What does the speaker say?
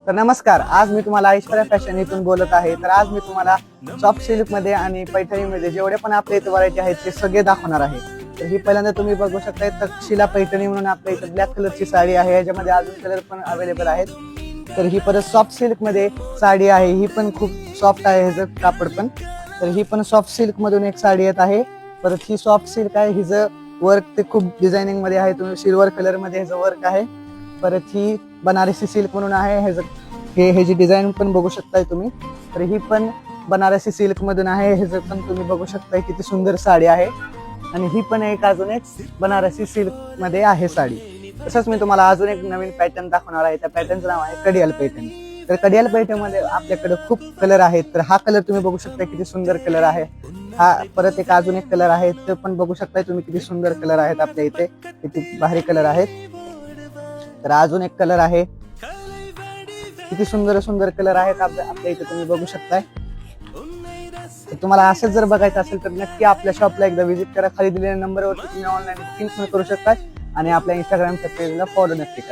तर नमस्कार, आज मी तुम्हाला ऐश्वर्या फॅशन इथून बोलत आहे। तर आज मी तुम्हाला सॉफ्ट सिल्क मध्ये आणि पैठणी मध्ये जेवढे पण आपल्या इथे व्हरायटी आहेत ते सगळे दाखवणार आहे। तर ही पहिल्यांदा तुम्ही बघू शकता, तक्षशिला पैठणी म्हणून आपल्या इथे ब्लॅक कलरची साडी आहे, याच्यामध्ये अजून कलर पण अवेलेबल आहेत। तर ही परत सॉफ्ट सिल्क मध्ये साडी आहे, ही पण खूप सॉफ्ट आहे ह्याचं कापड पण। तर ही पण सॉफ्ट सिल्क मधून एक साडी येत आहे। परत ही सॉफ्ट सिल्क आहे, हिचं वर्क ते खूप डिझायनिंग मध्ये आहे, तुम्ही सिल्वर कलर मध्ये ह्याचं वर्क आहे। परत ही बनारसी सिल्क म्हणून आहे, ह्याची डिझाईन पण बघू शकताय तुम्ही। तर ही पण बनारसी सिल्क मधून आहे, ह्याचं पण तुम्ही बघू शकताय किती सुंदर साडी आहे। आणि ही पण अजून एक बनारसी सिल्क मध्ये आहे साडी। तसंच मी तुम्हाला अजून एक नवीन पॅटर्न दाखवणार आहे, त्या पॅटर्नचं नाव आहे कडियाल पैठणी। तर कडियाल पैठणी मध्ये आपल्याकडे खूप कलर आहेत। तर हा कलर तुम्ही बघू शकता किती सुंदर कलर आहे। हा परत अजून एक कलर आहे, ते पण बघू शकताय तुम्ही किती सुंदर कलर आहेत आपल्या इथे, किती भारी कलर आहेत। तर अजून एक कलर आहे, किती सुंदर सुंदर कलर आहेत आपल्या इथे तुम्ही बघू शकताय। तुम्हाला असंच जर बघायचं असेल तर नक्की आपल्या शॉपला एकदा व्हिजिट करा। खाली दिलेल्या नंबरवरती तुम्ही ऑनलाईन बुकिंग पण करू शकता आणि आपल्या इंस्टाग्रामच्या पेजला फॉलो नक्की करा।